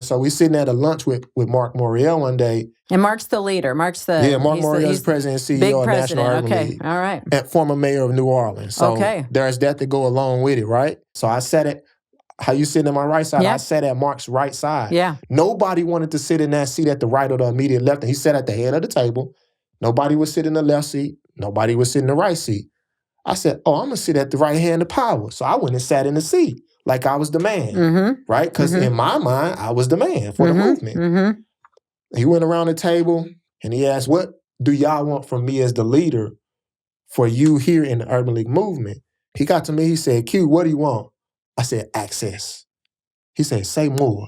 So we sitting at a lunch with Mark Moriel one day. And Mark's the leader. Mark Moriel is president and CEO of National Urban League. All right. And former mayor of New Orleans. So there's that to go along with it, right? So I sat at, how you sitting at my right side? I sat at Mark's right side. Yeah. Nobody wanted to sit in that seat at the right or the immediate left. And he sat at the head of the table. Nobody would sit in the left seat. Nobody would sit in the right seat. I said, I'm going to sit at the right hand of power. So I went and sat in the seat like I was the man, right? Because in my mind, I was the man for the movement. He went around the table and he asked, what do y'all want from me as the leader for you here in the Urban League movement? He got to me, he said, Q, what do you want? I said, access. He said, say more.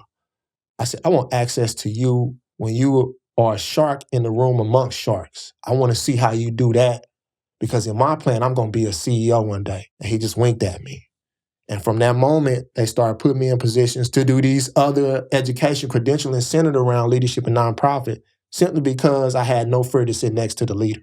I said, I want access to you when you are a shark in the room amongst sharks. I want to see how you do that because in my plan, I'm going to be a CEO one day. And he just winked at me. And from that moment, they started putting me in positions to do these other education credentialing centered around leadership and nonprofit, simply because I had no fear to sit next to the leader.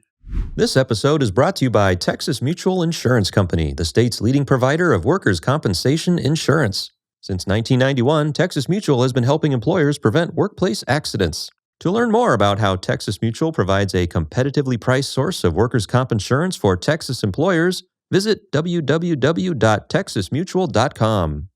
This episode is brought to you by Texas Mutual Insurance Company, the state's leading provider of workers' compensation insurance. Since 1991, Texas Mutual has been helping employers prevent workplace accidents. To learn more about how Texas Mutual provides a competitively priced source of workers' comp insurance for Texas employers, visit www.texasmutual.com.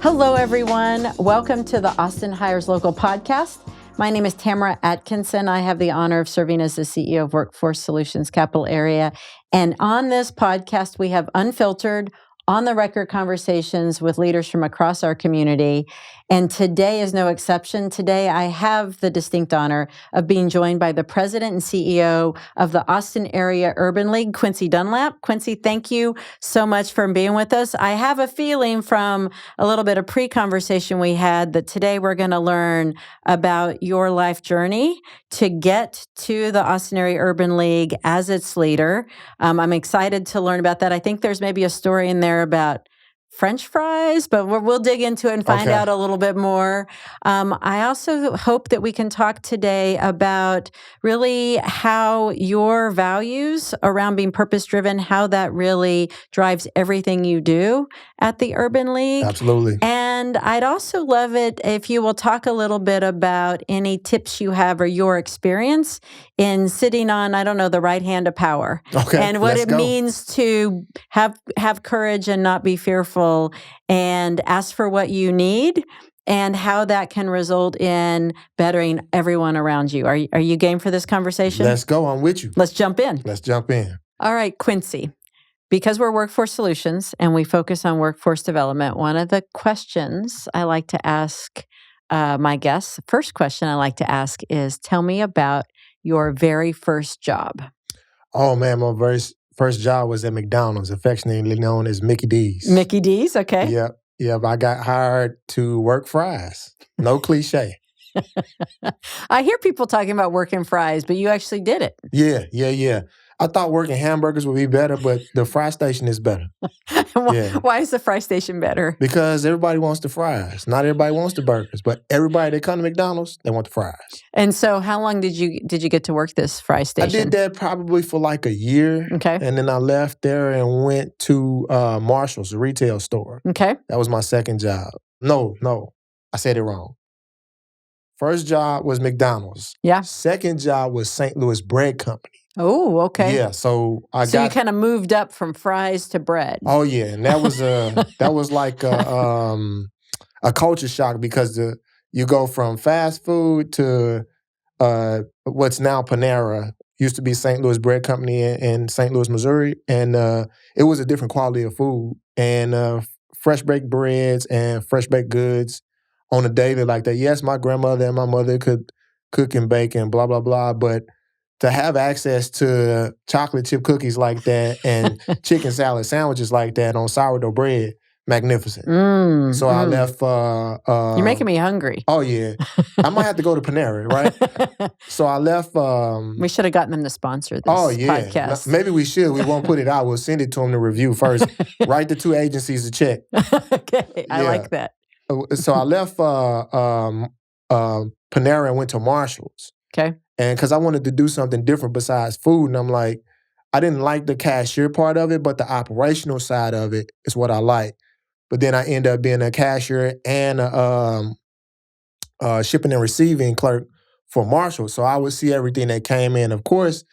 Hello, everyone. Welcome to the Austin Hires Local podcast. My name is Tamara Atkinson. I have the honor of serving as the CEO of Workforce Solutions Capital Area. And on this podcast, we have unfiltered, on-the-record conversations with leaders from across our community. And today is no exception. Today, I have the distinct honor of being joined by the president and CEO of the Austin Area Urban League, Quincy Dunlap. Quincy, thank you so much for being with us. I have a feeling from a little bit of pre-conversation we had that today we're going to learn about your life journey to get to the Austin Area Urban League as its leader. I'm excited to learn about that. I think there's maybe a story in there about French fries, but we'll dig into it and find out a little bit more. I also hope that we can talk today about really how your values around being purpose-driven, how that really drives everything you do at the Urban League. Absolutely. And I'd also love it if you will talk a little bit about any tips you have or your experience in sitting on, the right hand of power. Okay, and what it means to have courage and not be fearful and ask for what you need and how that can result in bettering everyone around you. Are you game for this conversation? Let's go. I'm with you. Let's jump in. All right, Quincy. Because we're Workforce Solutions and we focus on workforce development, one of the questions I like to ask my guests, the first question I like to ask is, tell me about your very first job. Oh, man, my very first job was at McDonald's, affectionately known as Mickey D's. Mickey D's, okay. Yep. I got hired to work fries. No cliche. I hear people talking about working fries, but you actually did it. Yeah. I thought working hamburgers would be better, but the fry station is better. Why is the fry station better? Because everybody wants the fries. Not everybody wants the burgers, but everybody that come to McDonald's, they want the fries. And so how long did you get to work this fry station? I did that probably for like a year. Okay. And then I left there and went to Marshall's, a retail store. Okay. That was my second job. No, I said it wrong. First job was McDonald's. Yeah. Second job was St. Louis Bread Company. Oh, okay. Yeah, so you kind of moved up from fries to bread. Oh yeah, and that was like a culture shock because you go from fast food to what's now Panera. Used to be St. Louis Bread Company in St. Louis, Missouri, and it was a different quality of food and fresh baked breads and fresh baked goods on a daily like that. Yes, my grandmother and my mother could cook and bake and blah blah blah, but to have access to chocolate chip cookies like that and chicken salad sandwiches like that on sourdough bread, magnificent. So I left. You're making me hungry. Oh, yeah. I might have to go to Panera, right? So I left. We should have gotten them to sponsor this podcast. Maybe we should. We won't put it out. We'll send it to them to review first. Write the two agencies a check. Okay, I like that. So I left Panera and went to Marshall's. Okay. And because I wanted to do something different besides food. And I'm like, I didn't like the cashier part of it, but the operational side of it is what I like. But then I ended up being a cashier and a shipping and receiving clerk for Marshall. So I would see everything that came in. Of course,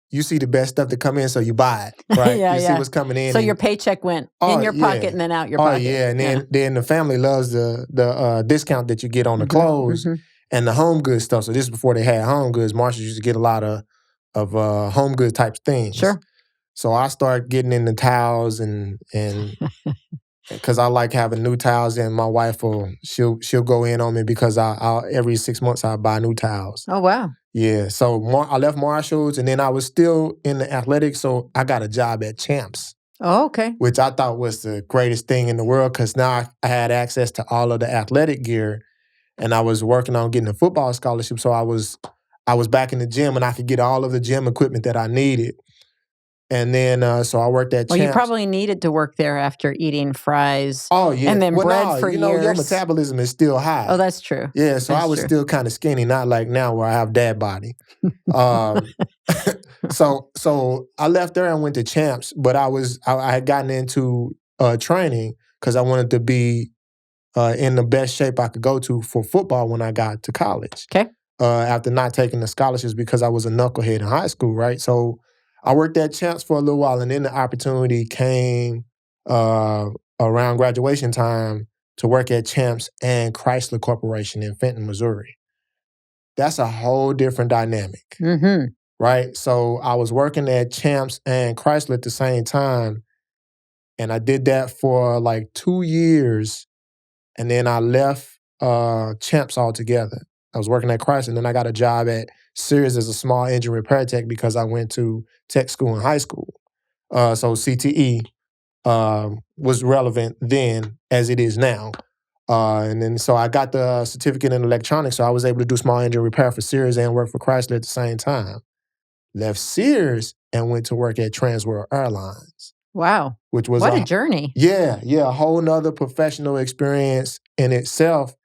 you see the best stuff that come in, so you buy it, right? Yeah, you see yeah. what's coming in. So and- your paycheck went in your pocket and then out your pocket. yeah, and then the family loves the discount that you get on the clothes and the home goods stuff. So this is before they had home goods. Marshall used to get a lot of home good type things. Sure. So I started getting into towels and because I like having new towels, and my wife she'll go in on me because I'll every 6 months I'll buy new towels. Oh, wow. Yeah. So I left Marshall's, and then I was still in the athletics, so I got a job at Champs. Oh, okay. Which I thought was the greatest thing in the world because now I had access to all of the athletic gear, and I was working on getting a football scholarship. So I was back in the gym, and I could get all of the gym equipment that I needed. And then, so I worked at Champs. Well, you probably needed to work there after eating fries. Oh, yeah. And then bread for years. Your metabolism is still high. Oh, that's true. Yeah, so that's I was true. still kind of skinny, not like now where I have dad body. So I left there and went to Champs, but I had gotten into training because I wanted to be in the best shape I could go to for football when I got to college. Okay. After not taking the scholarships because I was a knucklehead in high school, right? So I worked at Champs for a little while, and then the opportunity came around graduation time to work at Champs and Chrysler Corporation in Fenton, Missouri. That's a whole different dynamic, right? So I was working at Champs and Chrysler at the same time, and I did that for like 2 years, and then I left Champs altogether. I was working at Chrysler, and then I got a job at Sears as a small engine repair tech because I went to tech school in high school. So CTE was relevant then as it is now. And then so I got the certificate in electronics, so I was able to do small engine repair for Sears and work for Chrysler at the same time. Left Sears and went to work at Transworld Airlines. Wow. Which was what a journey. Yeah, a whole nother professional experience in itself.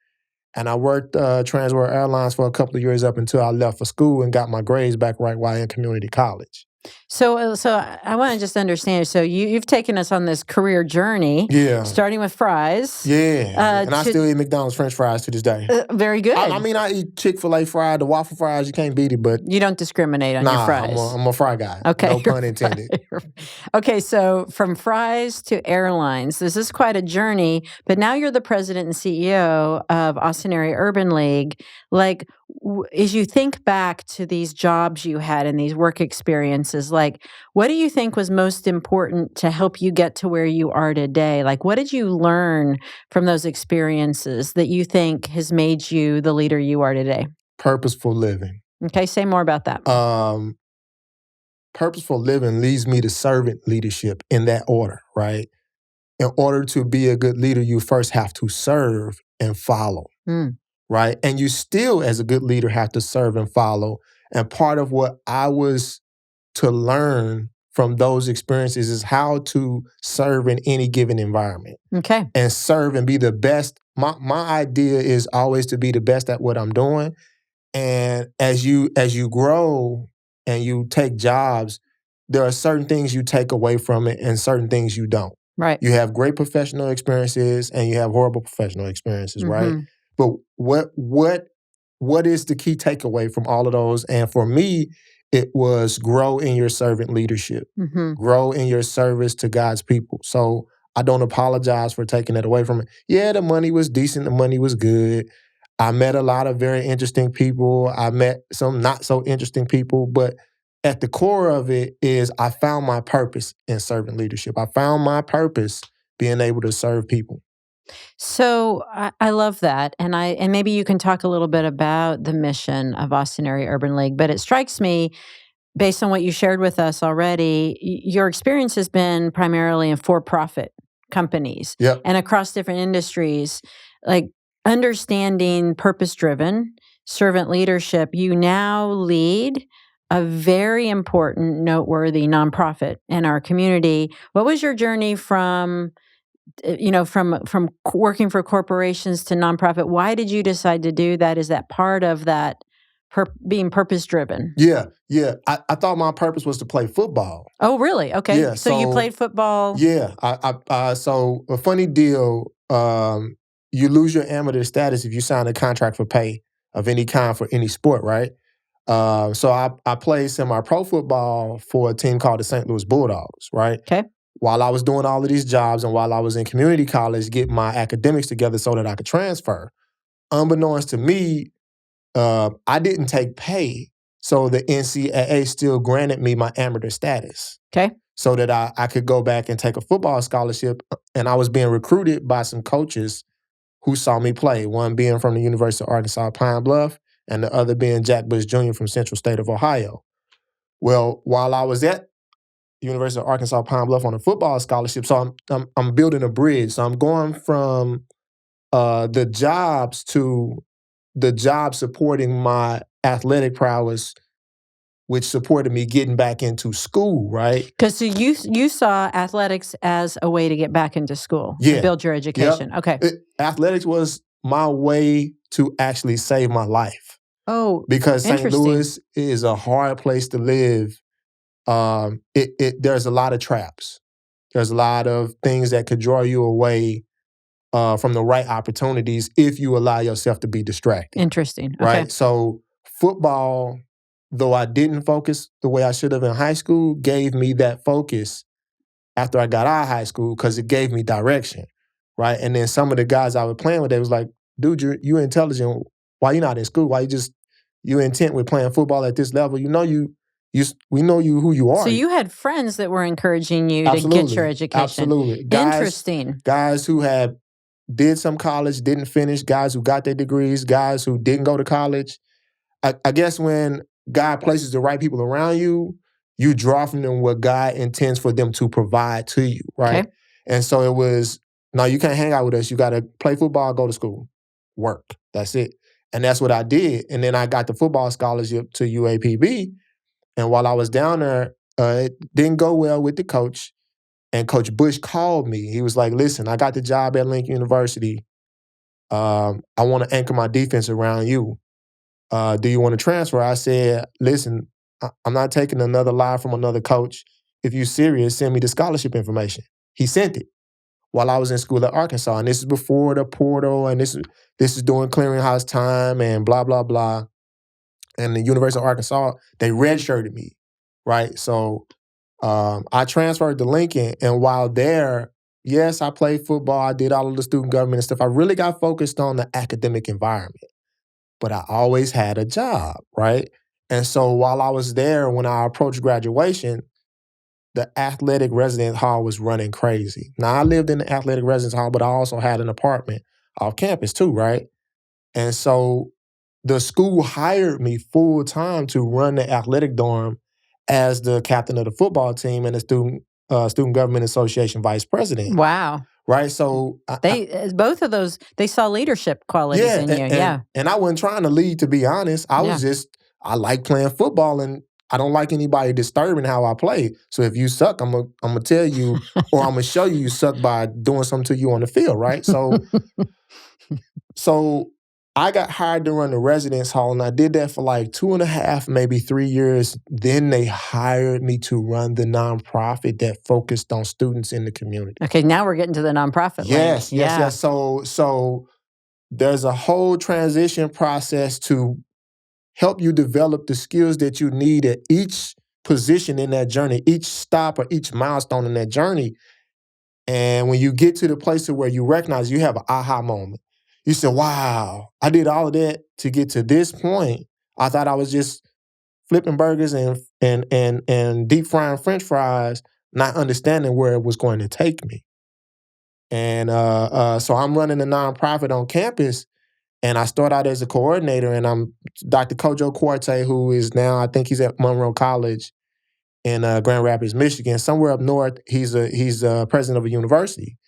And I worked Transworld Airlines for a couple of years up until I left for school and got my grades back right while in community college. So I want to just understand. So you've taken us on this career journey. Yeah. Starting with fries. Yeah. And I still eat McDonald's French fries to this day. Very good. I mean, I eat Chick-fil-A fries, the waffle fries, you can't beat it, but... You don't discriminate on your fries. I'm a fry guy. Okay. No pun intended. Okay, so from fries to airlines, this is quite a journey, but now you're the president and CEO of Austin Area Urban League. Like, as you think back to these jobs you had and these work experiences, like, what do you think was most important to help you get to where you are today? Like, what did you learn from those experiences that you think has made you the leader you are today? Purposeful living. Okay, say more about that. Purposeful living leads me to servant leadership in that order, right? In order to be a good leader, you first have to serve and follow. Right? And you still, as a good leader, have to serve and follow. And part of what I was to learn from those experiences is how to serve in any given environment. Okay. And serve and be the best. My idea is always to be the best at what I'm doing. And as you grow and you take jobs, there are certain things you take away from it and certain things you don't. Right. You have great professional experiences and you have horrible professional experiences, right? But what is the key takeaway from all of those? And for me, it was grow in your servant leadership. Grow in your service to God's people. So I don't apologize for taking it away from it. Yeah, the money was decent. The money was good. I met a lot of very interesting people. I met some not so interesting people. But at the core of it is I found my purpose in servant leadership. I found my purpose being able to serve people. So I love that. And maybe you can talk a little bit about the mission of Austin Area Urban League. But it strikes me, based on what you shared with us already, your experience has been primarily in for-profit companies and across different industries. Like, understanding purpose-driven servant leadership, you now lead a very important, noteworthy nonprofit in our community. What was your journey from working for corporations to nonprofit? Why did you decide to do that? Is that part of that being purpose driven. Yeah. I thought my purpose was to play football. Oh, really? Okay. Yeah, So you so- played football. Yeah. So a funny deal. You lose your amateur status if you sign a contract for pay of any kind for any sport, right? So I played semi-pro football for a team called the St. Louis Bulldogs, right? Okay. While I was doing all of these jobs and while I was in community college, getting my academics together so that I could transfer. Unbeknownst to me, I didn't take pay, so the NCAA still granted me my amateur status. Okay. So that I could go back and take a football scholarship, and I was being recruited by some coaches who saw me play, one being from the University of Arkansas Pine Bluff, and the other being Jack Bush Jr. from Central State of Ohio. Well, while I was at University of Arkansas Pine Bluff on a football scholarship, so I'm building a bridge. So I'm going from the jobs to the job supporting my athletic prowess, which supported me getting back into school, right? Because so you saw athletics as a way to get back into school, Yeah. to build your education. Yep. Okay. Athletics was my way to actually save my life. Oh, Because St. interesting. Louis is a hard place to live. There's a lot of traps. There's a lot of things that could draw you away from the right opportunities if you allow yourself to be distracted. Interesting. Okay. Right? So football, though I didn't focus the way I should have in high school, gave me that focus after I got out of high school because it gave me direction, right? And then some of the guys I was playing with, they was like, dude, you're intelligent. Why you not in school? Why you intent with playing football at this level? You know we know you who you are. So you had friends that were encouraging you to get your education. Absolutely. Interesting. Guys who did some college, didn't finish, guys who got their degrees, guys who didn't go to college. I guess when God places the right people around you, you draw from them what God intends for them to provide to you, right? Okay. And so it was, no, you can't hang out with us. You got to play football, go to school, work. That's it. And that's what I did. And then I got the football scholarship to UAPB. And while I was down there, it didn't go well with the coach. And Coach Bush called me. He was like, listen, I got the job at Lincoln University. I want to anchor my defense around you. Do you want to transfer? I said, listen, I'm not taking another lie from another coach. If you're serious, send me the scholarship information. He sent it while I was in school at Arkansas. And this is before the portal, and this is during clearinghouse time and blah, blah, blah. And the University of Arkansas, they redshirted me, right? So I transferred to Lincoln, and while there, yes, I played football, I did all of the student government and stuff. I really got focused on the academic environment. But I always had a job, right? And so while I was there, when I approached graduation, the athletic residence hall was running crazy. Now, I lived in the athletic residence hall, but I also had an apartment off campus too, right? And so the school hired me full time to run the athletic dorm as the captain of the football team and the Student Government Association vice president. Wow. Right? So both of those, they saw leadership qualities in you. And I wasn't trying to lead, to be honest. I like playing football, and I don't like anybody disturbing how I play. So if you suck, I'm gonna tell you, or I'm gonna show you suck by doing something to you on the field, right? So I got hired to run the residence hall, and I did that for like 2.5, maybe 3 years. Then they hired me to run the nonprofit that focused on students in the community. Okay, now we're getting to the nonprofit. Yes. So there's a whole transition process to help you develop the skills that you need at each position in that journey, each stop or each milestone in that journey. And when you get to the place where you recognize, you have an aha moment. You say, wow, I did all of that to get to this point. I thought I was just flipping burgers and deep frying French fries, not understanding where it was going to take me. And so I'm running a nonprofit on campus, and I start out as a coordinator, and I'm Dr. Kojo Quarte, who is now, I think he's at Monroe College in Grand Rapids, Michigan. Somewhere up north, he's president of a university.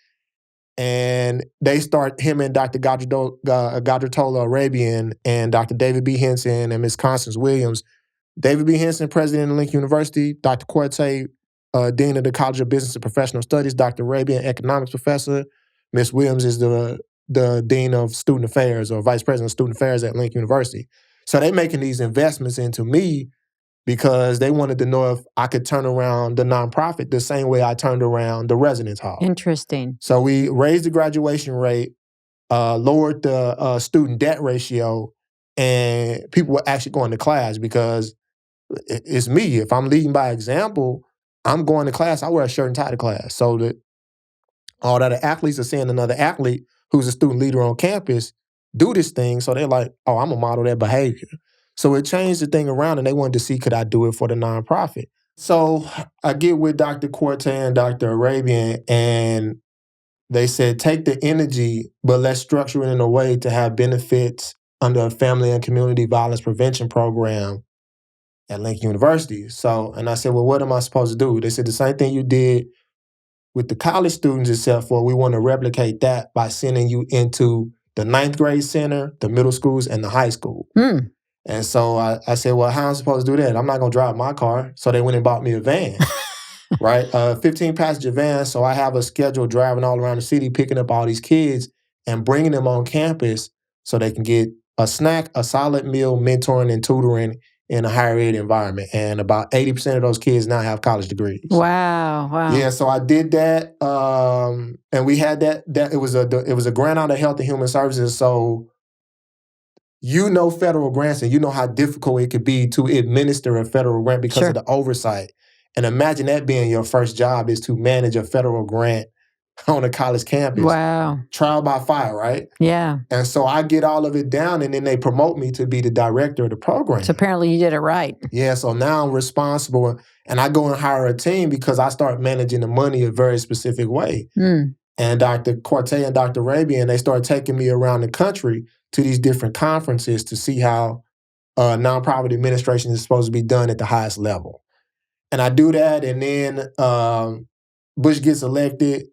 And they start him and Dr. Gadratola Arabian and Dr. David B. Henson and Ms. Constance Williams. David B. Henson, president of Lincoln University. Dr. Quarte, dean of the College of Business and Professional Studies. Dr. Arabian, economics professor. Ms. Williams is the dean of student affairs, or vice president of student affairs at Lincoln University. So they making these investments into me because they wanted to know if I could turn around the nonprofit the same way I turned around the residence hall. Interesting. So we raised the graduation rate, lowered the student debt ratio, and people were actually going to class because it's me. If I'm leading by example, I'm going to class. I wear a shirt and tie to class. So that all the other athletes are seeing another athlete who's a student leader on campus do this thing. So they're like, oh, I'm going to model that behavior. So it changed the thing around, and they wanted to see, could I do it for the nonprofit? So I get with Dr. Corte and Dr. Arabian, and they said, take the energy, but let's structure it in a way to have benefits under a family and community violence prevention program at Lincoln University. So, and I said, well, what am I supposed to do? They said, the same thing you did with the college students, except for we want to replicate that by sending you into the 9th grade center, the middle schools, and the high school. And so I said, well, how am I supposed to do that? I'm not going to drive my car. So they went and bought me a van, right? A 15-passenger van. So I have a schedule driving all around the city, picking up all these kids and bringing them on campus so they can get a snack, a solid meal, mentoring, and tutoring in a higher ed environment. And about 80% of those kids now have college degrees. Wow. Yeah, so I did that. And we had that it was a grant out of Health and Human Services. So you know federal grants, and you know how difficult it could be to administer a federal grant because of the oversight. And imagine that being your first job, is to manage a federal grant on a college campus. Wow. Trial by fire, right? Yeah. And so I get all of it down, and then they promote me to be the director of the program. So apparently you did it right. Yeah, so now I'm responsible, and I go and hire a team because I start managing the money a very specific way. And Dr. Corte and Dr. Arabian, they start taking me around the country to these different conferences to see how nonprofit administration is supposed to be done at the highest level. And I do that, and then Bush gets elected,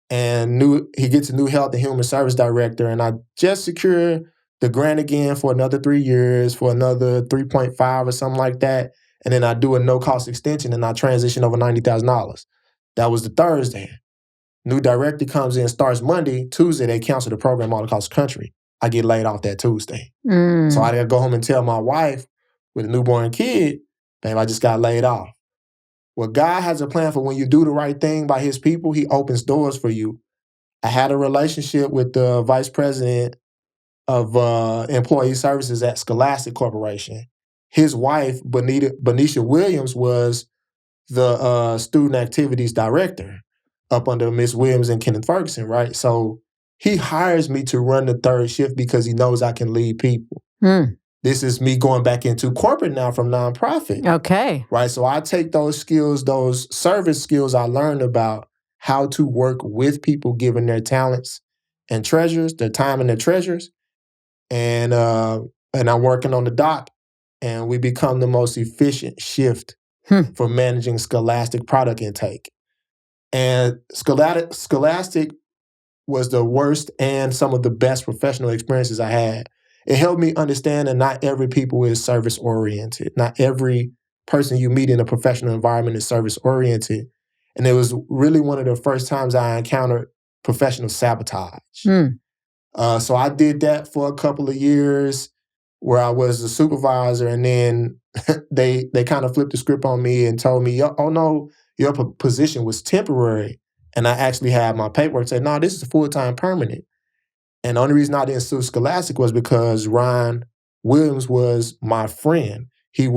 and he gets a new Health and Human Service director, and I just secure the grant again for another 3 years, for another 3.5 or something like that. And then I do a no-cost extension, and I transition over $90,000. That was the Thursday. New director comes in, starts Monday. Tuesday, they cancel the program all across the country. I get laid off that Tuesday. So I got to go home and tell my wife with a newborn kid, babe, I just got laid off. Well, God has a plan for when you do the right thing by his people, he opens doors for you. I had a relationship with the vice president of employee services at Scholastic Corporation. His wife, Benicia Williams, was the student activities director up under Miss Williams and Kenneth Ferguson, right? So he hires me to run the third shift because he knows I can lead people. This is me going back into corporate now from nonprofit. Okay. Right? So I take those skills, those service skills I learned about how to work with people given their talents and treasures, their time and their treasures. And I'm working on the dock, and we become the most efficient shift for managing Scholastic product intake. And Scholastic was the worst and some of the best professional experiences I had. It helped me understand that not every people is service-oriented. Not every person you meet in a professional environment is service-oriented. And it was really one of the first times I encountered professional sabotage. So I did that for a couple of years where I was a supervisor, and then they kind of flipped the script on me and told me, oh no, your position was temporary. And I actually had my paperwork say, no, this is full-time permanent. And the only reason I didn't sue Scholastic was because Ron Williams was my friend. Him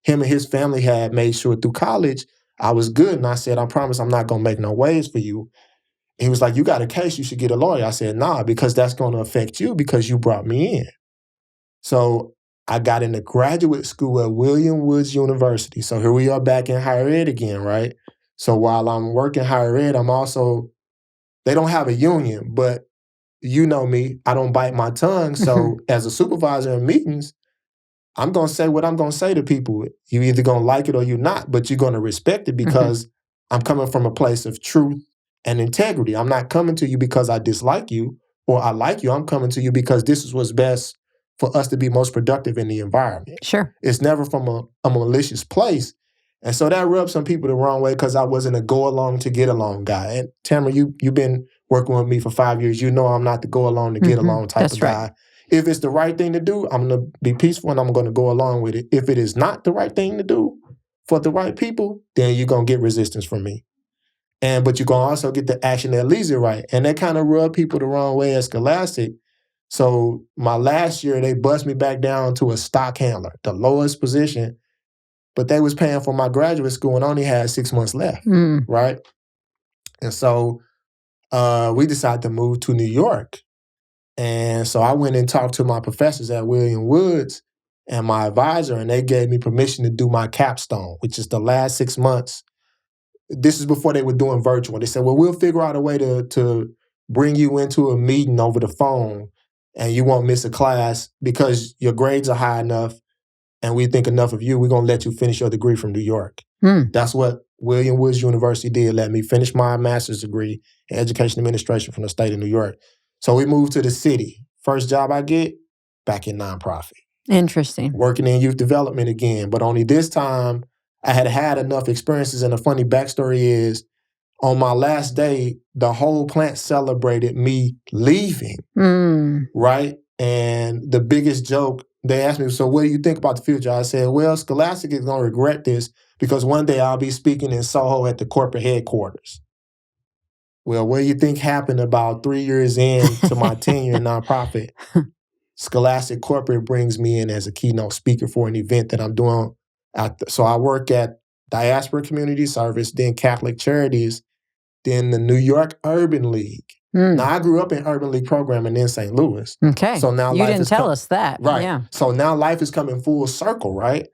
and his family had made sure through college I was good. And I said, I promise I'm not going to make no waves for you. He was like, you got a case, you should get a lawyer. I said, nah, because that's going to affect you because you brought me in. So I got into graduate school at William Woods University. So here we are back in higher ed again, right? So while I'm working higher ed, they don't have a union, but you know me, I don't bite my tongue. So as a supervisor in meetings, I'm going to say what I'm going to say to people. You either going to like it or you're not, but you're going to respect it because I'm coming from a place of truth and integrity. I'm not coming to you because I dislike you or I like you. I'm coming to you because this is what's best for us to be most productive in the environment. Sure. It's never from a malicious place. And so that rubbed some people the wrong way because I wasn't a go along to get along guy. And Tamara, you've been working with me for 5 years. You know I'm not the go along to get along type of guy. If it's the right thing to do, I'm going to be peaceful and I'm going to go along with it. If it is not the right thing to do for the right people, then you're going to get resistance from me. But you're going to also get the action that leads it right. And that kind of rubbed people the wrong way at Scholastic. So my last year, they bust me back down to a stock handler, the lowest position, but they was paying for my graduate school and only had 6 months left, right? And so we decided to move to New York. And so I went and talked to my professors at William Woods and my advisor, and they gave me permission to do my capstone, which is the last 6 months. This is before they were doing virtual. They said, well, we'll figure out a way to bring you into a meeting over the phone and you won't miss a class because your grades are high enough and we think enough of you, we're going to let you finish your degree from New York. That's what William Woods University did, let me finish my master's degree in education administration from the state of New York. So we moved to the city. First job I get, back in nonprofit. Interesting. Working in youth development again, but only this time I had enough experiences, and the funny backstory is, on my last day, the whole plant celebrated me leaving, right? And the biggest joke, they asked me, so what do you think about the future? I said, well, Scholastic is going to regret this because one day I'll be speaking in Soho at the corporate headquarters. Well, what do you think happened about 3 years into my tenure in nonprofit? Scholastic Corporate brings me in as a keynote speaker for an event that I'm doing. So I work at Diaspora Community Service, then Catholic Charities, then the New York Urban League. Now, I grew up in Urban League programming in St. Louis. Okay. So now you didn't tell us that. Right. Yeah. So now life is coming full circle, right?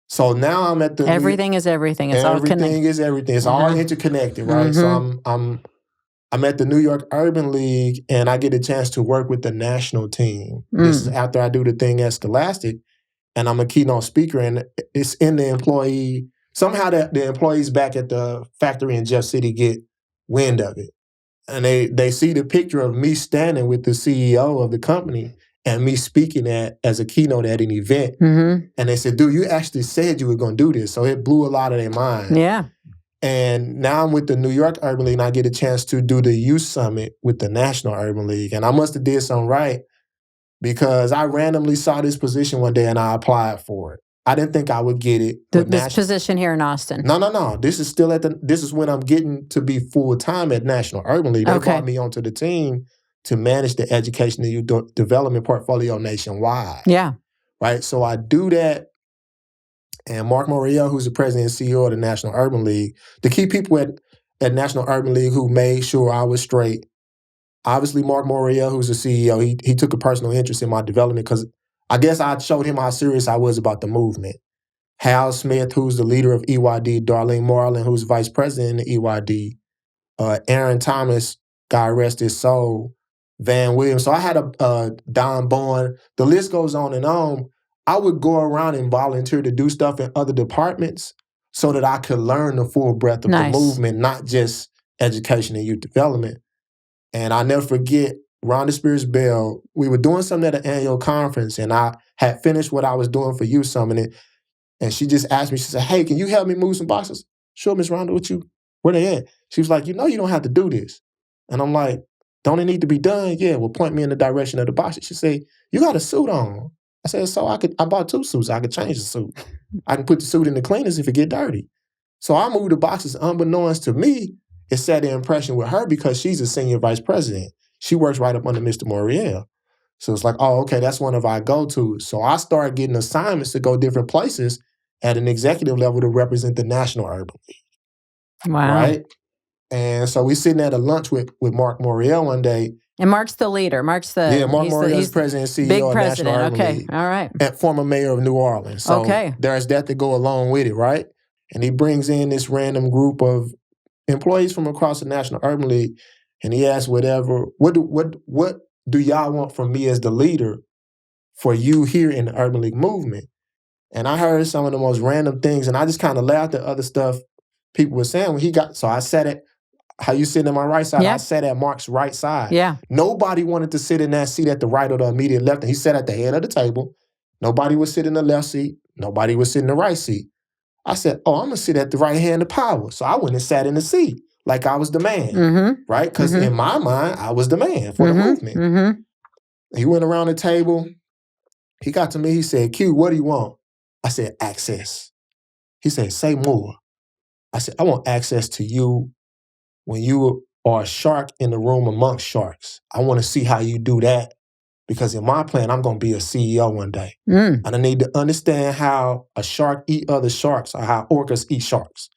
So now I'm at the everything is everything. It's all connected. Everything is everything. It's all interconnected, right? So I'm at the New York Urban League, and I get a chance to work with the national team. This is after I do the thing at Scholastic, and I'm a keynote speaker, and it's in the employee. Somehow the employees back at the factory in Jeff City get wind of it. And they see the picture of me standing with the CEO of the company and me speaking as a keynote at an event. And they said, dude, you actually said you were going to do this. So it blew a lot of their mind. Yeah. And now I'm with the New York Urban League, and I get a chance to do the youth summit with the National Urban League. And I must have did something right because I randomly saw this position one day and I applied for it. I didn't think I would get it. This position here in Austin? No. This is still this is when I'm getting to be full-time at National Urban League. They brought me onto the team to manage the education and youth development portfolio nationwide. Yeah. Right? So I do that. And Mark Moriel, who's the president and CEO of the National Urban League, the key people at National Urban League who made sure I was straight. Obviously, Mark Moriel, who's the CEO, he took a personal interest in my development because I guess I showed him how serious I was about the movement. Hal Smith, who's the leader of EYD, Darlene Marlin, who's vice president of EYD, Aaron Thomas, God rest his soul, Van Williams. So I had a Don Bowen. The list goes on and on. I would go around and volunteer to do stuff in other departments so that I could learn the full breadth of the movement, not just education and youth development. And I never forget, Rhonda Spears Bell, we were doing something at an annual conference, and I had finished what I was doing for Youth Summit, and she just asked me, she said, hey, can you help me move some boxes? Sure, Miss Rhonda, where they at? She was like, you don't have to do this. And I'm like, don't it need to be done? Yeah, well, point me in the direction of the boxes. She said, you got a suit on. I said, so I bought 2 suits. I could change the suit. I can put the suit in the cleaners if it get dirty. So I moved the boxes unbeknownst to me. It set an impression with her because she's a senior vice president. She works right up under Mr. Moriel. So it's like, oh, okay, that's one of our go-tos. So I started getting assignments to go different places at an executive level to represent the National Urban League. Wow. Right? And so we sitting at a lunch with Mark Moriel one day. And Mark's the leader. Mark Moriel is president and CEO of National Urban League. All right. And former mayor of New Orleans. So there's that to go along with it, right? And he brings in this random group of employees from across the National Urban League, and he asks what do y'all want from me as the leader for you here in the Urban League movement? And I heard some of the most random things, and I just kind of laughed at other stuff people were saying so I sat at, how you sitting at my right side? Yeah. I sat at Mark's right side. Yeah. Nobody wanted to sit in that seat at the right or the immediate left, and he sat at the head of the table. Nobody would sit in the left seat. Nobody would sit in the right seat. I said, I'm going to sit at the right hand of power. So I went and sat in the seat like I was the man, right? Because in my mind, I was the man for the movement. He went around the table. He got to me. He said, Q, what do you want? I said, access. He said, say more. I said, I want access to you when you are a shark in the room amongst sharks. I want to see how you do that, because in my plan, I'm going to be a CEO one day. And I need to understand how a shark eat other sharks, or how orcas eat sharks.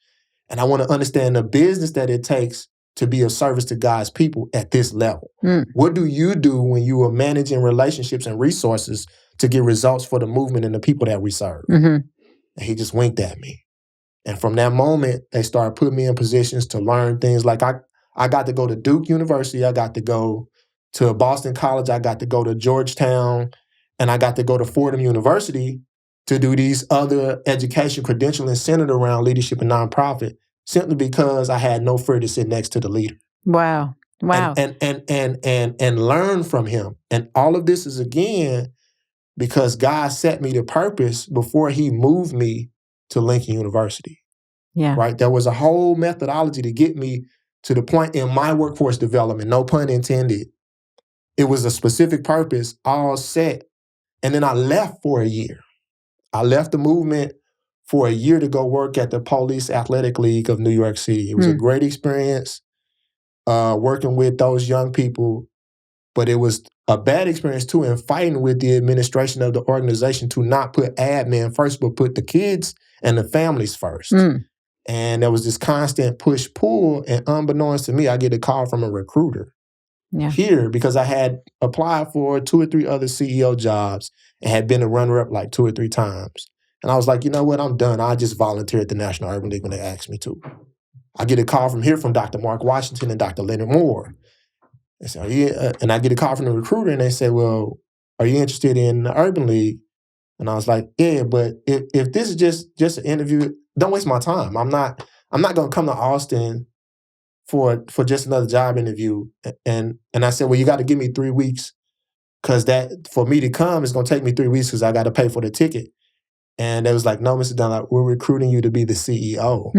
And I want to understand the business that it takes to be of service to God's people at this level. What do you do when you are managing relationships and resources to get results for the movement and the people that we serve? And he just winked at me. And from that moment, they started putting me in positions to learn things. Like I got to go to Duke University. I got to go to Boston College. I got to go to Georgetown. And I got to go to Fordham University to do these other education credentialing centered around leadership and nonprofit, simply because I had no fear to sit next to the leader. Wow. And learn from him. And all of this is, again, because God set me to purpose before he moved me to Lincoln University. Yeah. Right? There was a whole methodology to get me to the point in my workforce development, no pun intended. It was a specific purpose, all set. And then I left for a year. I left the movement for a year to go work at the Police Athletic League of New York City. It was a great experience working with those young people, but it was a bad experience too in fighting with the administration of the organization to not put admin first, but put the kids and the families first. And there was this constant push-pull, and unbeknownst to me, I get a call from a recruiter here, because I had applied for 2 or 3 other CEO jobs and had been a runner-up like 2 or 3 times. And I was like, you know what, I'm done. I just volunteer at the National Urban League when they asked me to. I get a call from here from Dr. Mark Washington and Dr. Leonard Moore. They said, and I get a call from the recruiter, and they said, well, are you interested in the Urban League? And I was like, yeah, but if this is just an interview, don't waste my time. I'm not going to come to Austin for just another job interview. And I said, well, you got to give me 3 weeks, because that for me to come is going to take me 3 weeks, because I got to pay for the ticket. And they was like, no, Mr. Dunlap, we're recruiting you to be the CEO.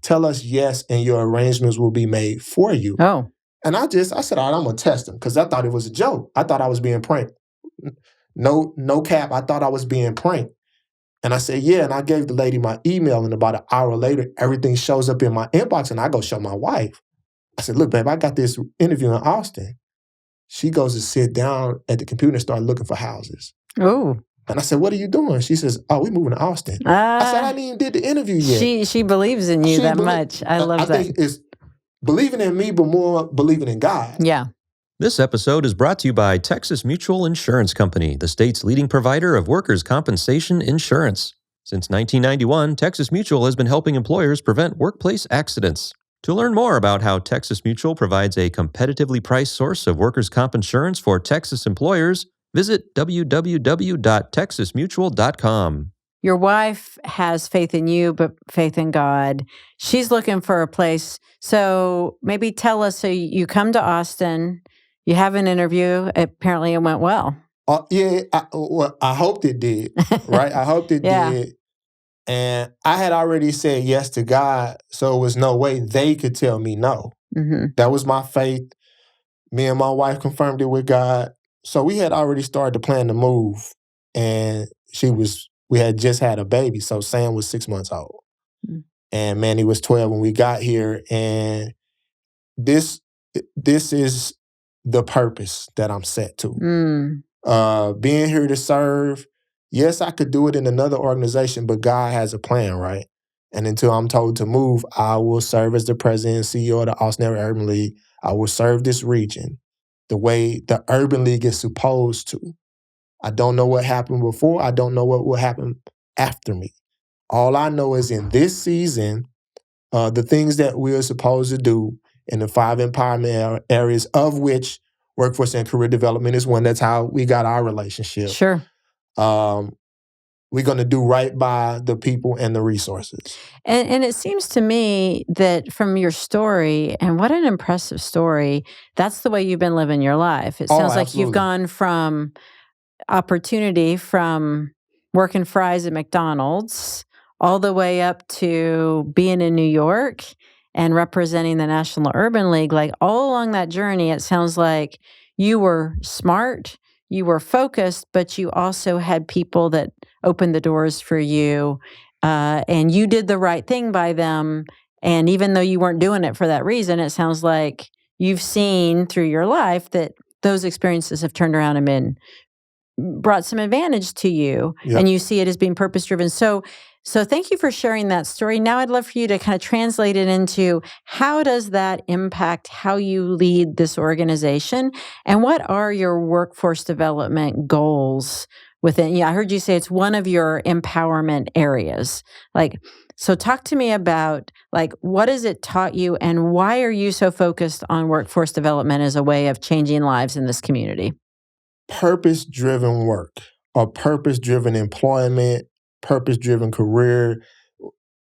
Tell us yes, and your arrangements will be made for you. Oh. And I said, all right, I'm going to test him, because I thought it was a joke. I thought I was being pranked. No cap. I thought I was being pranked. And I said, yeah. And I gave the lady my email, and about an hour later, everything shows up in my inbox, and I go show my wife. I said, look, babe, I got this interview in Austin. She goes to sit down at the computer and start looking for houses. Oh. And I said, what are you doing? She says, oh, we moving to Austin. I said, I didn't even did the interview yet. She believes in you that much. I love that. I think it's believing in me, but more believing in God. Yeah. This episode is brought to you by Texas Mutual Insurance Company, the state's leading provider of workers' compensation insurance. Since 1991, Texas Mutual has been helping employers prevent workplace accidents. To learn more about how Texas Mutual provides a competitively priced source of workers' comp insurance for Texas employers, visit www.texasmutual.com. Your wife has faith in you, but faith in God. She's looking for a place. So maybe tell us, so you come to Austin, you have an interview. Apparently it went well. Yeah, I hoped it did, right? I hoped it did. And I had already said yes to God, so it was no way they could tell me no. That was my faith. Me and my wife confirmed it with God. So we had already started to plan the move, and we had just had a baby. So Sam was 6 months old, and Manny was 12 when we got here. And this is the purpose that I'm set to. Being here to serve. Yes, I could do it in another organization, but God has a plan, right? And until I'm told to move, I will serve as the president and CEO of the Austin Area Urban League. I will serve this region the way the Urban League is supposed to. I don't know what happened before. I don't know what will happen after me. All I know is in this season, the things that we are supposed to do in the 5 empowerment areas, of which workforce and career development is one. That's how we got our relationship. Sure. We're going to do right by the people and the resources. And it seems to me that from your story, and what an impressive story, that's the way you've been living your life. It sounds like you've gone from opportunity, from working fries at McDonald's, all the way up to being in New York and representing the National Urban League. Like all along that journey, it sounds like you were smart, you were focused, but you also had people that opened the doors for you, and you did the right thing by them. And even though you weren't doing it for that reason, it sounds like you've seen through your life that those experiences have turned around and brought some advantage to you, and you see it as being purpose driven. So thank you for sharing that story. Now I'd love for you to kind of translate it into how does that impact how you lead this organization, and what are your workforce development goals within? Yeah, I heard you say it's one of your empowerment areas. So talk to me about what has it taught you, and why are you so focused on workforce development as a way of changing lives in this community? Purpose-driven work or purpose-driven employment, purpose-driven career.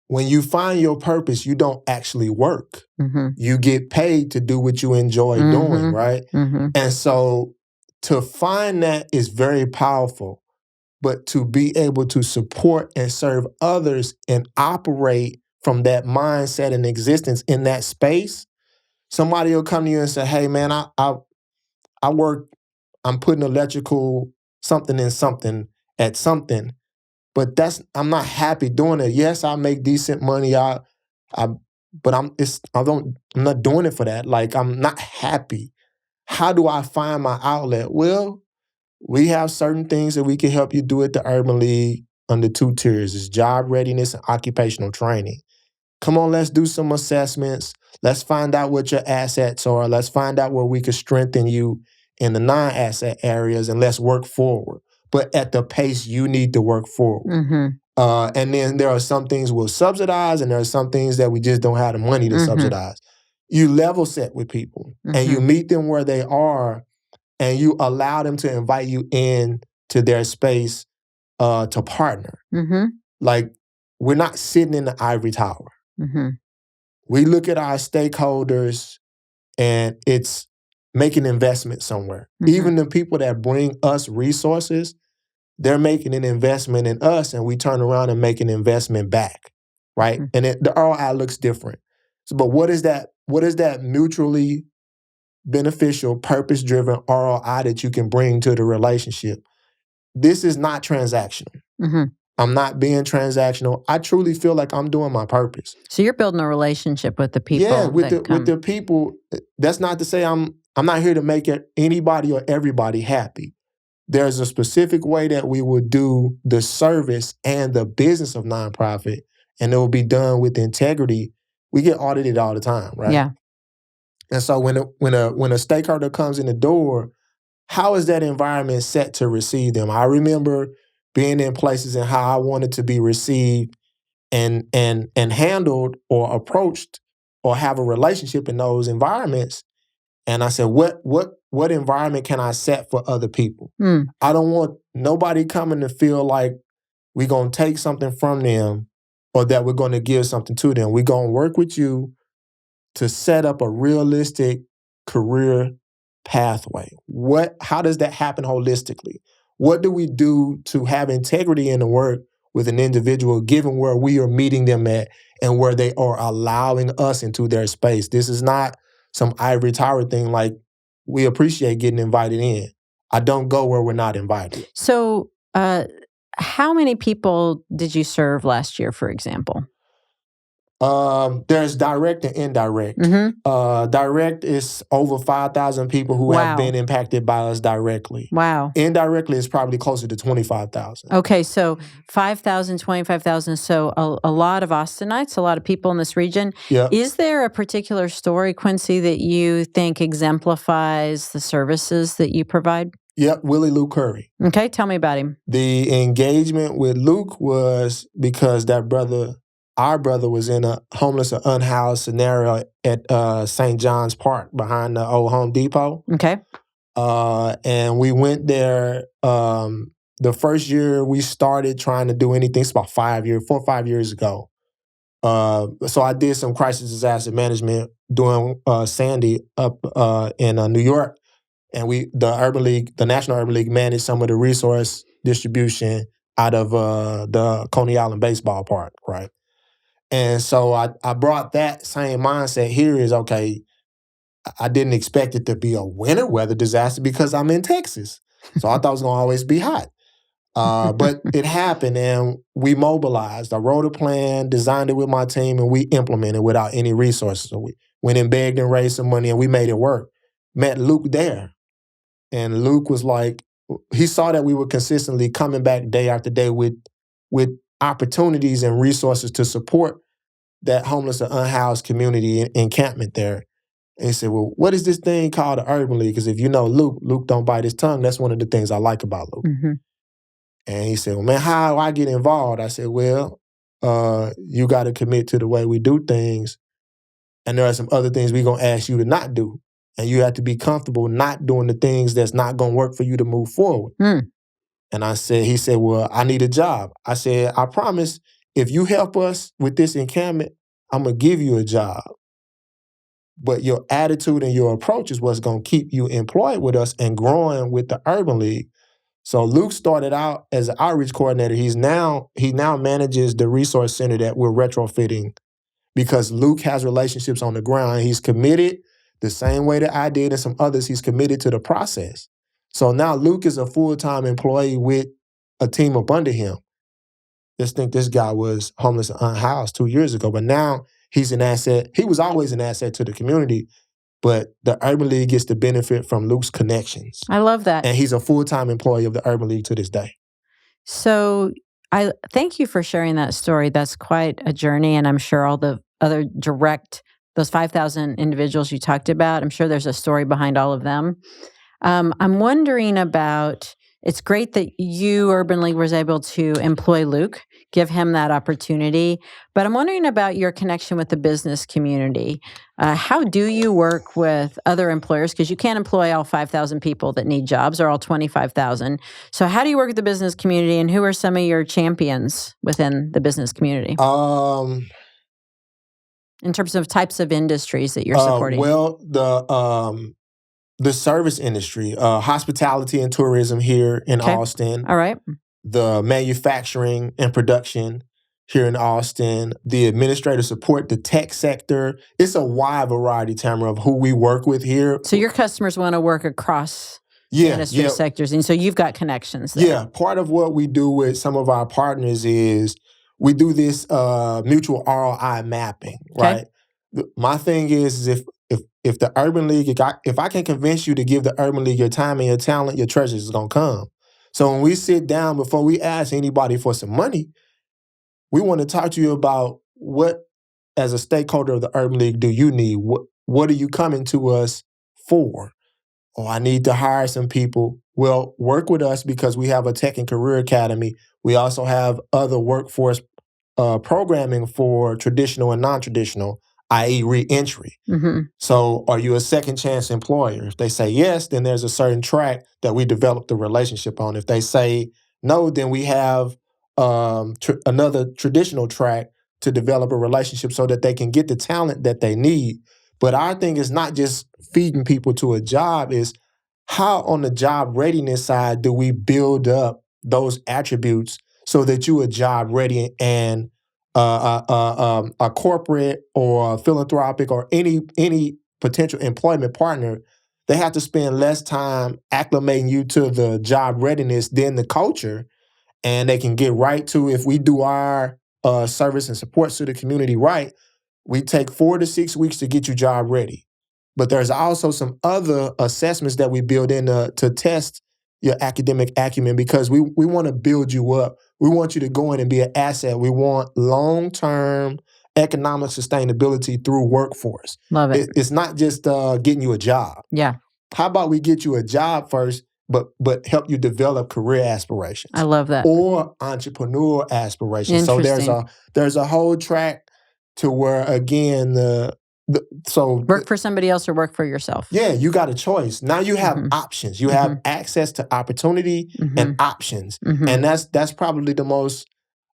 When you find your purpose, you don't actually work. Mm-hmm. You get paid to do what you enjoy doing, right? Mm-hmm. And so to find that is very powerful, but to be able to support and serve others and operate from that mindset and existence in that space, somebody will come to you and say, hey man, I work, I'm putting electrical something in something at something, but I'm not happy doing it. Yes, I make decent money. But I'm not doing it for that. I'm not happy. How do I find my outlet? Well, we have certain things that we can help you do at the Urban League under 2 tiers. It's job readiness and occupational training. Come on, let's do some assessments. Let's find out what your assets are. Let's find out where we can strengthen you in the non-asset areas, and let's work forward, but at the pace you need to work forward. Mm-hmm. And then there are some things we'll subsidize, and there are some things that we just don't have the money to subsidize. You level set with people, and you meet them where they are, and you allow them to invite you in to their space to partner. We're not sitting in the ivory tower. We look at our stakeholders, and it's making investment somewhere. Even the people that bring us resources, they're making an investment in us, and we turn around and make an investment back, right? And the ROI looks different. But what is that mutually beneficial, purpose-driven ROI that you can bring to the relationship? This is not transactional. I'm not being transactional. I truly feel like I'm doing my purpose. So you're building a relationship with the people. Yeah, with the people. That's not to say I'm not here to make anybody or everybody happy. There's a specific way that we will do the service and the business of nonprofit, and it will be done with integrity. We get audited all the time, right? Yeah. And so when a stakeholder comes in the door, how is that environment set to receive them? I remember being in places and how I wanted to be received and handled or approached or have a relationship in those environments. And I said, what environment can I set for other people? I don't want nobody coming to feel like we're going to take something from them or that we're going to give something to them. We're going to work with you to set up a realistic career pathway. How does that happen holistically? What do we do to have integrity in the work with an individual, given where we are meeting them at and where they are allowing us into their space? This is not some ivory tower thing. We appreciate getting invited in. I don't go where we're not invited. So, how many people did you serve last year, for example? There's direct and indirect. Direct is over 5,000 people who have been impacted by us directly. Wow. Indirectly, it's probably closer to 25,000. Okay, so 5,000, 25,000. So a lot of Austinites, a lot of people in this region. Yeah. Is there a particular story, Quincy, that you think exemplifies the services that you provide? Yep, Willie Luke Curry. Okay, tell me about him. The engagement with Luke was because our brother was in a homeless or unhoused scenario at St. John's Park behind the old Home Depot. Okay. And we went there the first year we started trying to do anything. It's about 4 or 5 years ago. So I did some crisis disaster management doing Sandy up in New York. And the National Urban League managed some of the resource distribution out of the Coney Island baseball park, right? And so I brought that same mindset here is, okay, I didn't expect it to be a winter weather disaster because I'm in Texas. So I thought it was going to always be hot. But it happened and we mobilized. I wrote a plan, designed it with my team, and we implemented without any resources. So we went and begged and raised some money and we made it work. Met Luke there. And Luke was like, he saw that we were consistently coming back day after day with opportunities and resources to support that homeless and unhoused community encampment there. And he said, well, what is this thing called the Urban League? Because if you know Luke don't bite his tongue. That's one of the things I like about Luke. Mm-hmm. And he said, well, man, how do I get involved? I said, well, you got to commit to the way we do things. And there are some other things we're going to ask you to not do. And you have to be comfortable not doing the things that's not going to work for you to move forward. Mm. And he said, well, I need a job. I said, I promise if you help us with this encampment, I'm going to give you a job. But your attitude and your approach is what's going to keep you employed with us and growing with the Urban League. So Luke started out as an outreach coordinator. He now manages the resource center that we're retrofitting because Luke has relationships on the ground. He's committed the same way that I did and some others. He's committed to the process. So now Luke is a full-time employee with a team up under him. Just think this guy was homeless and unhoused 2 years ago, but now he's an asset. He was always an asset to the community, but the Urban League gets to benefit from Luke's connections. I love that. And he's a full-time employee of the Urban League to this day. So I thank you for sharing that story. That's quite a journey, and I'm sure all the other those 5,000 individuals you talked about, I'm sure there's a story behind all of them. I'm wondering about, it's great that you, Urban League, was able to employ Luke, give him that opportunity. But I'm wondering about your connection with the business community. How do you work with other employers? Because you can't employ all 5,000 people that need jobs or all 25,000. So how do you work with the business community, and who are some of your champions within the business community? In terms of types of industries that you're supporting? Well, the service industry, hospitality and tourism here in Austin. All right. The manufacturing and production here in Austin, the administrative support, the tech sector. It's a wide variety, Tamara, of who we work with here. So your customers want to work across industry sectors, and so you've got connections there. Yeah. Part of what we do with some of our partners is we do this mutual ROI mapping, right? My thing is if the Urban League, if I can convince you to give the Urban League your time and your talent, your treasures is going to come. So when we sit down, before we ask anybody for some money, we want to talk to you about what, as a stakeholder of the Urban League, do you need? What are you coming to us for? Oh, I need to hire some people. Well, work with us because we have a tech and career academy. We also have other workforce programming for traditional and non-traditional, i.e. re-entry. Mm-hmm. So are you a second chance employer? If they say yes, then there's a certain track that we develop the relationship on. If they say no, then we have another traditional track to develop a relationship so that they can get the talent that they need. But our thing is not just feeding people to a job, is how on the job readiness side do we build up those attributes so that you are job ready and a corporate or philanthropic or any potential employment partner, they have to spend less time acclimating you to the job readiness than the culture, and they can get right to, if we do our service and support to the community right, we take 4 to 6 weeks to get you job ready. But there's also some other assessments that we build in to test your academic acumen, because we want to build you up. We want you to go in and be an asset. We want long-term economic sustainability through workforce. Love it. It's not just getting you a job. Yeah. How about we get you a job first, but help you develop career aspirations? I love that. Or entrepreneurial aspirations. So there's a whole track to where, again, work for somebody else or work for yourself. Yeah, you got a choice. Now you have options. You have access to opportunity and options. And that's probably the most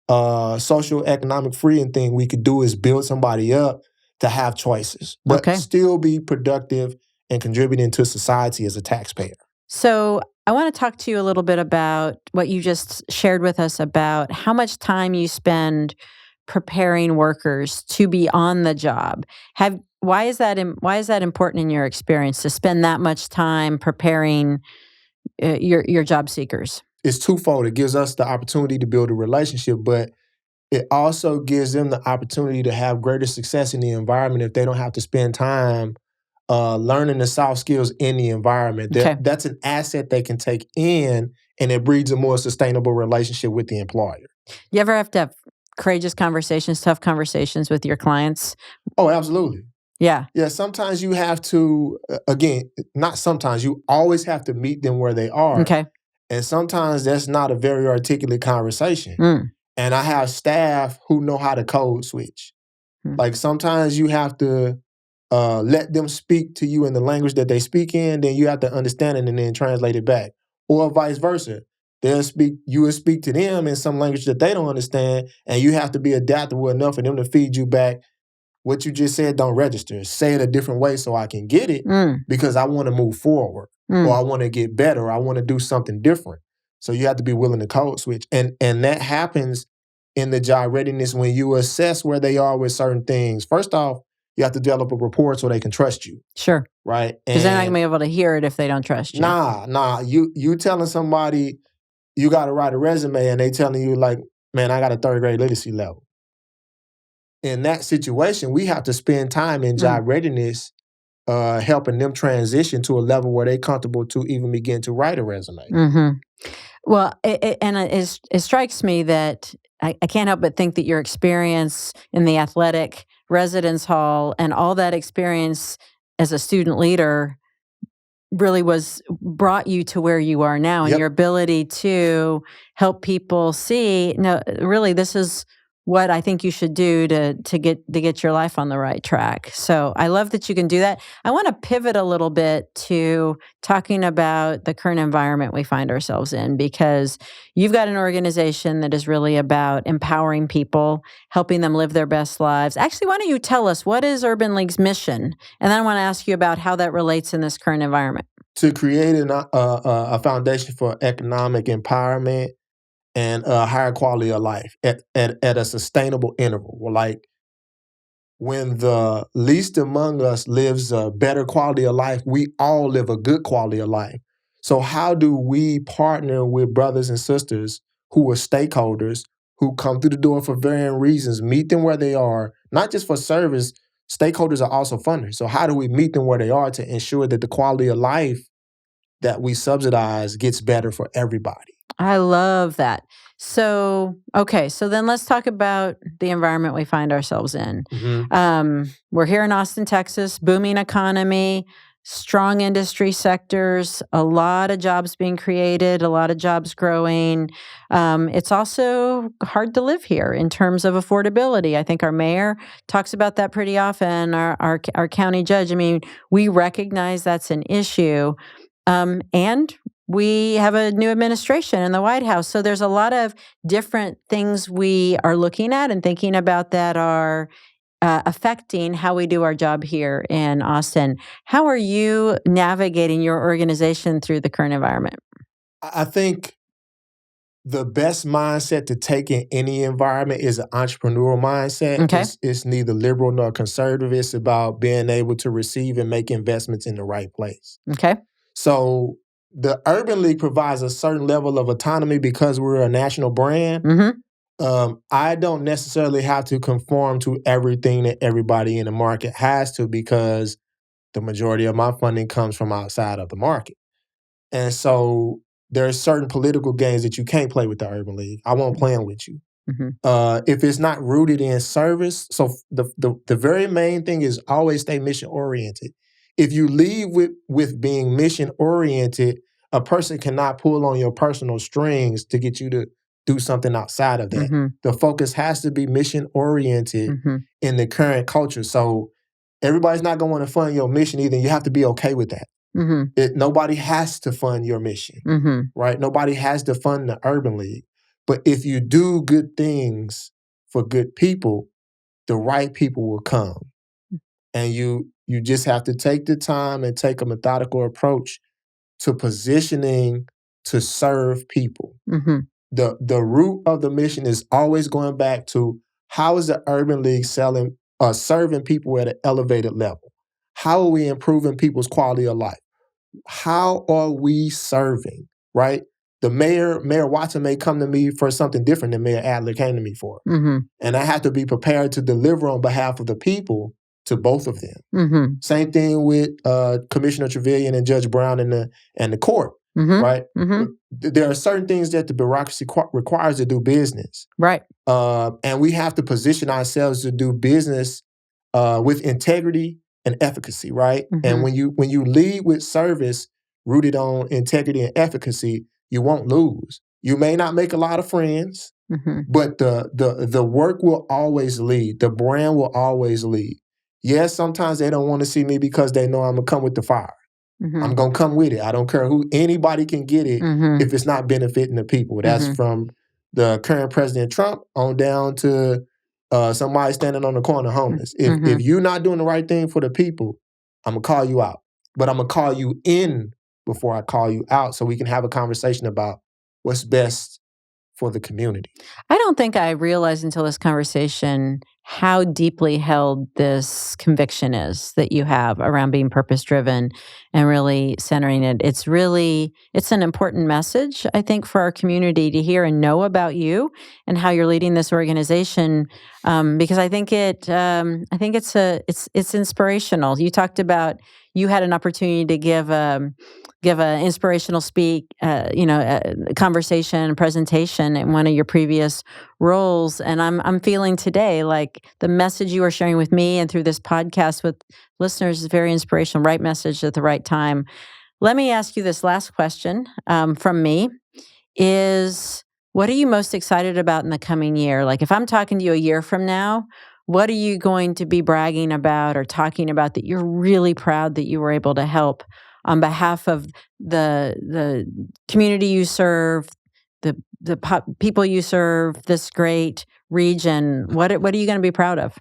social, economic freeing thing we could do, is build somebody up to have choices, but still be productive and contributing to society as a taxpayer. So I want to talk to you a little bit about what you just shared with us about how much time you spend preparing workers to be on the job. why is that important in your experience to spend that much time preparing your job seekers? It's twofold. It gives us the opportunity to build a relationship, but it also gives them the opportunity to have greater success in the environment if they don't have to spend time learning the soft skills in the environment. Okay. That's an asset they can take in, and it breeds a more sustainable relationship with the employer. You ever have to have courageous conversations, tough conversations with your clients? Oh, absolutely. Yeah. Yeah, sometimes you have to, again, not sometimes, you always have to meet them where they are. Okay. And sometimes that's not a very articulate conversation. Mm. And I have staff who know how to code switch. Like sometimes you have to let them speak to you in the language that they speak in, then you have to understand it and then translate it back. Or vice versa. You will speak to them in some language that they don't understand, and you have to be adaptable enough for them to feed you back. What you just said don't register. Say it a different way so I can get it because I want to move forward or I want to get better or I want to do something different. So you have to be willing to code switch. And that happens in the job readiness when you assess where they are with certain things. First off, you have to develop a rapport so they can trust you. Sure. Right? Because they're not going to be able to hear it if they don't trust you. Nah. You telling somebody you got to write a resume and they telling you like, man, I got a 3rd grade literacy level. In that situation, we have to spend time in job readiness helping them transition to a level where they're comfortable to even begin to write a resume. Mm-hmm. Well, it strikes me that I can't help but think that your experience in the athletic residence hall and all that experience as a student leader really brought you to where you are now, and your ability to help people see, no, really, this is what I think you should do to get your life on the right track. So I love that you can do that. I want to pivot a little bit to talking about the current environment we find ourselves in, because you've got an organization that is really about empowering people, helping them live their best lives. Actually, why don't you tell us, what is Urban League's mission? And then I want to ask you about how that relates in this current environment. To create a foundation for economic empowerment and a higher quality of life at a sustainable interval. Like when the least among us lives a better quality of life, we all live a good quality of life. So how do we partner with brothers and sisters who are stakeholders, who come through the door for varying reasons, meet them where they are, not just for service, stakeholders are also funders. So how do we meet them where they are to ensure that the quality of life that we subsidize gets better for everybody? I love that. So, okay, so then let's talk about the environment we find ourselves in. We're here in Austin, Texas, booming economy, strong industry sectors, a lot of jobs being created, a lot of jobs growing. It's also hard to live here in terms of affordability. I think our mayor talks about that pretty often, our county judge. I mean, we recognize that's an issue. And we have a new administration in the White House. So there's a lot of different things we are looking at and thinking about that are affecting how we do our job here in Austin. How are you navigating your organization through the current environment? I think the best mindset to take in any environment is an entrepreneurial mindset. Okay. It's neither liberal nor conservative. It's about being able to receive and make investments in the right place. Okay. So the Urban League provides a certain level of autonomy because we're a national brand. I don't necessarily have to conform to everything that everybody in the market has to, because the majority of my funding comes from outside of the market. And so there are certain political games that you can't play with the Urban League. I won't play them with you. If it's not rooted in service, so the very main thing is always stay mission oriented. If you leave with being mission oriented, a person cannot pull on your personal strings to get you to do something outside of that. The focus has to be mission oriented in the current culture. So everybody's not going to want to fund your mission either. You have to be okay with that. Nobody has to fund your mission, right? Nobody has to fund the Urban League. But if you do good things for good people, the right people will come. And you just have to take the time and take a methodical approach to positioning to serve people. The root of the mission is always going back to, how is the Urban League selling serving people at an elevated level? How are we improving people's quality of life? How are we serving, right? The Mayor Watson may come to me for something different than Mayor Adler came to me for. Mm-hmm. And I have to be prepared to deliver on behalf of the people to both of them. Mm-hmm. Same thing with Commissioner Trevelyan and Judge Brown and the court, Mm-hmm. right? Mm-hmm. There are certain things that the bureaucracy requires to do business. Right. And we have to position ourselves to do business with integrity and efficacy, right? Mm-hmm. And when you lead with service rooted on integrity and efficacy, you won't lose. You may not make a lot of friends, Mm-hmm. but the work will always lead. The brand will always lead. Yes, sometimes they don't want to see me because they know I'm gonna come with the fire. Mm-hmm. I'm gonna come with it. I don't care who, anybody can get it Mm-hmm. if it's not benefiting the people. That's from the current President Trump on down to somebody standing on the corner homeless. If you're not doing the right thing for the people, I'm gonna call you out. But I'm gonna call you in before I call you out so we can have a conversation about what's best for the community. I don't think I realized until this conversation how deeply held this conviction is that you have around being purpose-driven and really centering it. It's an important message, I think, for our community to hear and know about you and how you're leading this organization, because I think it's inspirational. You talked about you had an opportunity to give an inspirational conversation, a presentation in one of your previous roles. And I'm feeling today like the message you are sharing with me and through this podcast with listeners is very inspirational, right message at the right time. Let me ask you this last question from me is, what are you most excited about in the coming year? Like if I'm talking to you a year from now, what are you going to be bragging about or talking about that you're really proud that you were able to help on behalf of the community you serve, the people you serve, this great region? What are you going to be proud of?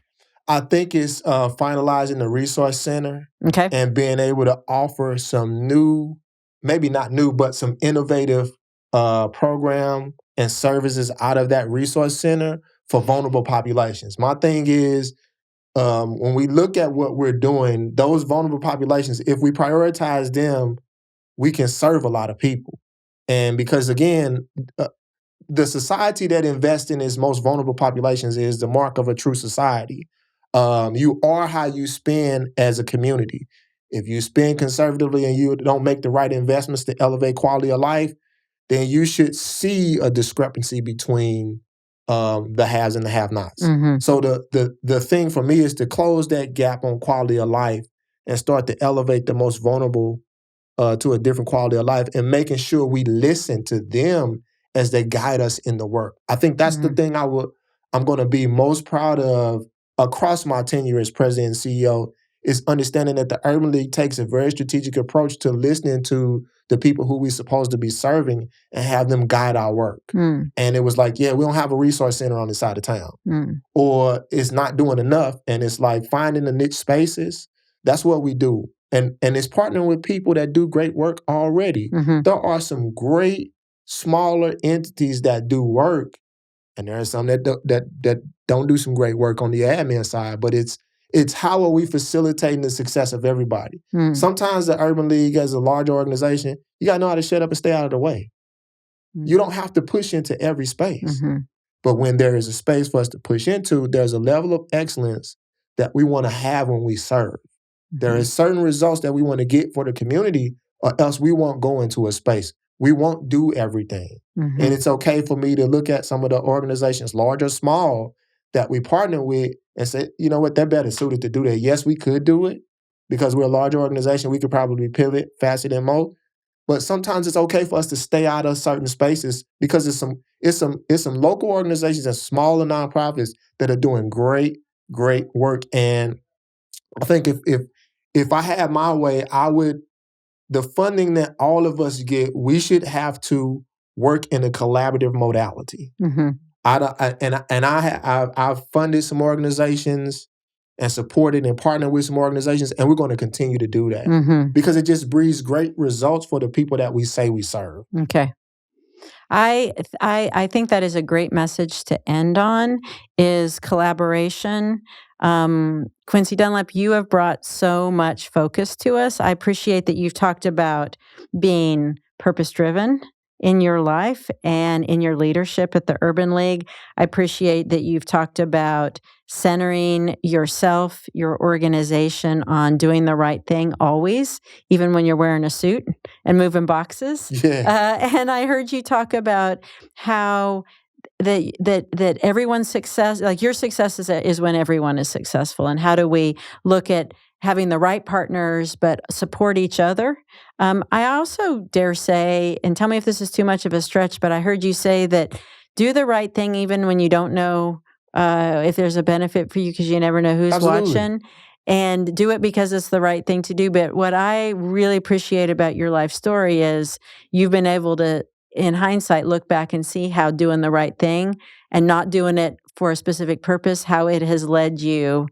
I think it's finalizing the resource center, okay, and being able to offer some new, maybe not new, but some innovative program and services out of that resource center for vulnerable populations. My thing is, when we look at what we're doing, those vulnerable populations, if we prioritize them, we can serve a lot of people. And because again, the society that invests in its most vulnerable populations is the mark of a true society. You are how you spend as a community. If you spend conservatively and you don't make the right investments to elevate quality of life, then you should see a discrepancy between the haves and the have-nots. Mm-hmm. So the thing for me is to close that gap on quality of life and start to elevate the most vulnerable to a different quality of life, and making sure we listen to them as they guide us in the work. I think that's the thing I'm going to be most proud of across my tenure as president and CEO, is understanding that the Urban League takes a very strategic approach to listening to the people who we're supposed to be serving and have them guide our work. And it was like, yeah, we don't have a resource center on this side of town, or it's not doing enough. And it's like finding the niche spaces. That's what we do. And it's partnering with people that do great work already. There are some great smaller entities that do work, and there are some that don't do some great work on the admin side. But it's how are we facilitating the success of everybody? Sometimes the Urban League, as a large organization, you got to know how to shut up and stay out of the way. You don't have to push into every space. But when there is a space for us to push into, there's a level of excellence that we want to have when we serve. There are certain results that we want to get for the community, or else we won't go into a space. We won't do everything. And it's okay for me to look at some of the organizations, large or small, that we partner with and say, you know what, they're better suited to do that. Yes, we could do it because we're a large organization. We could probably pivot faster than most. But sometimes it's okay for us to stay out of certain spaces because it's some local organizations and smaller nonprofits that are doing great work. And I think if I had my way, the funding that all of us get, we should have to work in a collaborative modality. I've funded some organizations and supported and partnered with some organizations, and we're going to continue to do that because it just breeds great results for the people that we say we serve. Okay. I think that is a great message to end on, is collaboration. Quincy Dunlap, you have brought so much focus to us. I appreciate that you've talked about being purpose-driven in your life and in your leadership at the Urban League. I appreciate that you've talked about centering yourself, your organization on doing the right thing always, even when you're wearing a suit and moving boxes. Yeah. And I heard you talk about how that everyone's success, like your success is when everyone is successful. And how do we look at having the right partners, but support each other? I also dare say, and tell me if this is too much of a stretch, but I heard you say that do the right thing even when you don't know if there's a benefit for you, because you never know who's Absolutely. watching. And do it because it's the right thing to do. But what I really appreciate about your life story is you've been able to, in hindsight, look back and see how doing the right thing and not doing it for a specific purpose, how it has led you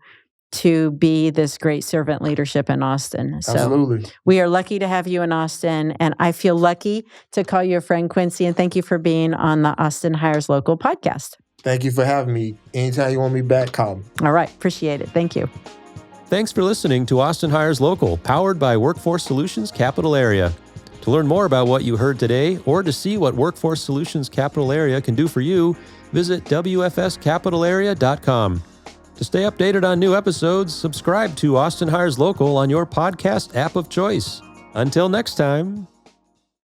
to be this great servant leadership in Austin. So Absolutely. we are lucky to have you in Austin, and I feel lucky to call you a friend, Quincy, and thank you for being on the Austin Hires Local podcast. Thank you for having me. Anytime you want me back, call me. All right. Appreciate it. Thank you. Thanks for listening to Austin Hires Local, powered by Workforce Solutions Capital Area. To learn more about what you heard today, or to see what Workforce Solutions Capital Area can do for you, visit wfscapitalarea.com. To stay updated on new episodes, subscribe to Austin Hires Local on your podcast app of choice. Until next time.